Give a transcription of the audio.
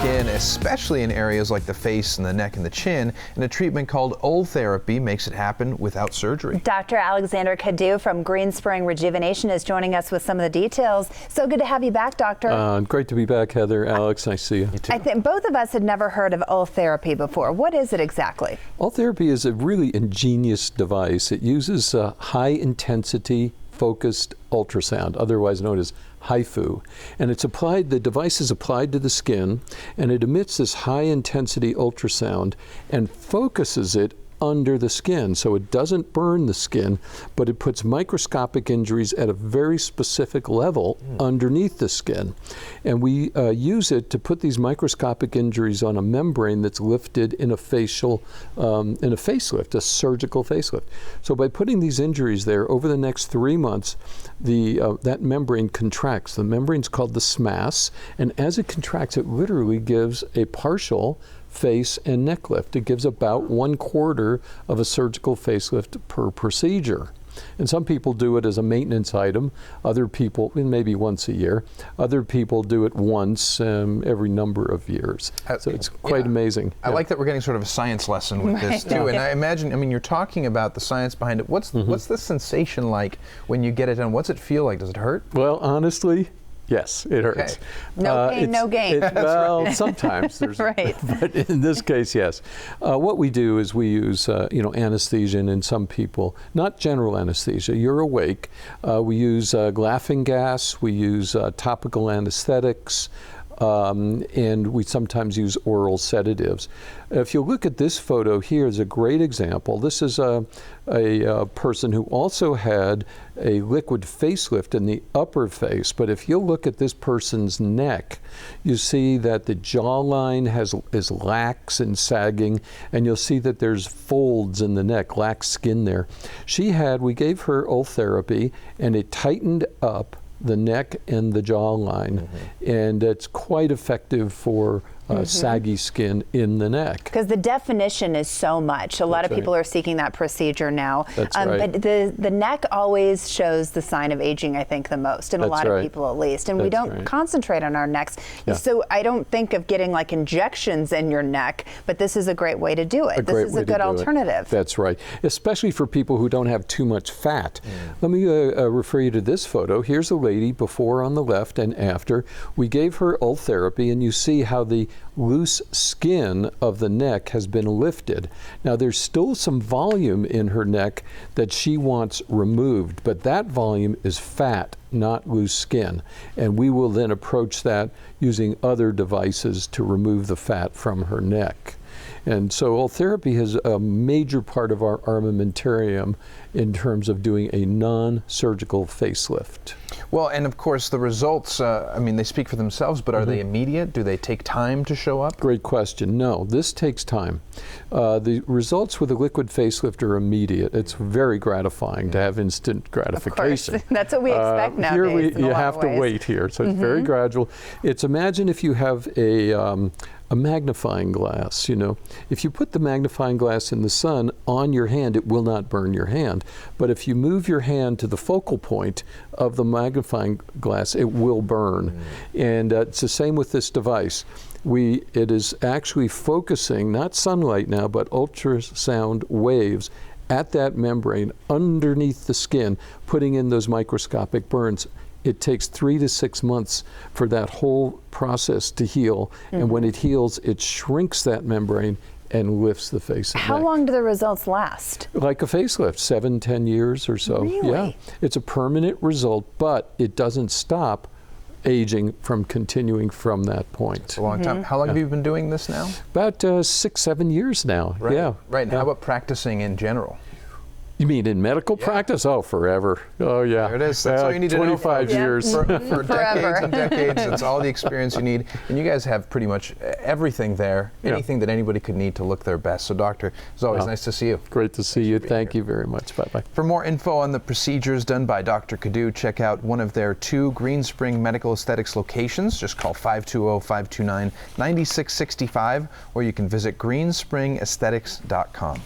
skin, especially in areas like the face and the neck and the chin, and a treatment called Ultherapy makes it happen without surgery. Dr. Alexander Cadoux from Greenspring Rejuvenation is joining us with some of the details. So good to have you back, Doctor. Great to be back, Heather. Alex, nice to see you. You too. I think both of us had never heard of Ultherapy before. What is it exactly? Ultherapy is a really ingenious device. It uses high-intensity focused ultrasound, otherwise known as HIFU, and the device is applied to the skin, and it emits this high-intensity ultrasound and focuses it under the skin, so it doesn't burn the skin, but it puts microscopic injuries at a very specific level underneath the skin. And we use it to put these microscopic injuries on a membrane that's lifted in a facelift, a surgical facelift. So by putting these injuries there, over the next 3 months, that membrane contracts. The membrane's called the SMAS, and as it contracts, it literally gives a partial face and neck lift. It gives about 1/4 of a surgical facelift per procedure. And some people do it as a maintenance item. Other people, maybe once a year. Other people do it once every number of years. So it's quite amazing. I like that we're getting sort of a science lesson with this too. And I imagine, you're talking about the science behind it. What's the sensation like when you get it done? What's it feel like? Does it hurt? Well, honestly, yes, it hurts. Okay. No pain, no gain. Well, sometimes there's, right. But in this case, yes. What we do is we use, anesthesia, and in some people, not general anesthesia. You're awake. We use laughing gas. We use topical anesthetics. And we sometimes use oral sedatives. If you look at this photo here, is a great example. This is a person who also had a liquid facelift in the upper face, but if you look at this person's neck, you see that the jawline is lax and sagging, and you'll see that there's folds in the neck, lax skin there. We gave her Ultherapy, and it tightened up the neck and the jawline, and it's quite effective for saggy skin in the neck. Because the definition is so much. A lot of people are seeking that procedure now. That's right. But the neck always shows the sign of aging, I think, the most, in a lot of people at least. And we don't concentrate on our necks. So I don't think of getting like injections in your neck, but this is a great way to do it. This is a good alternative. That's right. Especially for people who don't have too much fat. Let me refer you to this photo. Here's a lady before on the left and after. We gave her Ultherapy, and you see how the loose skin of the neck has been lifted. Now there's still some volume in her neck that she wants removed, but that volume is fat, not loose skin. And we will then approach that using other devices to remove the fat from her neck. And so Ultherapy is a major part of our armamentarium in terms of doing a non-surgical facelift. Well, and of course the results, they speak for themselves, but are they immediate? Do they take time to show up? Great question. No, this takes time. The results with a liquid facelift are immediate. It's very gratifying to have instant gratification. Of course. That's what we expect nowadays. Here you have to wait here, so it's very gradual. Imagine if you have a magnifying glass. If you put the magnifying glass in the sun on your hand, it will not burn your hand. But if you move your hand to the focal point of the magnifying glass, it will burn. And it's the same with this device. It is actually focusing, not sunlight now, but ultrasound waves at that membrane underneath the skin, putting in those microscopic burns. It takes 3 to 6 months for that whole process to heal, and when it heals, it shrinks that membrane and lifts the face and How neck. long do the results last? Like a facelift, 7-10 years or so. Really? Yeah, it's a permanent result, but it doesn't stop aging from continuing from that point. It's a long time. How long have you been doing this now? About 6-7 years now. Right. Yeah. Right. And how about practicing in general? You mean in medical practice? Oh, forever. Oh, yeah. There it is. That's all you need to know. 25 years. For decades and decades. That's all the experience you need. And you guys have pretty much everything there, anything that anybody could need to look their best. So, Doctor, it's always nice to see you. Great to see you. Thank you very much. Bye-bye. For more info on the procedures done by Dr. Cadoux, check out one of their 2 Greenspring Medical Aesthetics locations. Just call 520-529-9665, or you can visit greenspringaesthetics.com.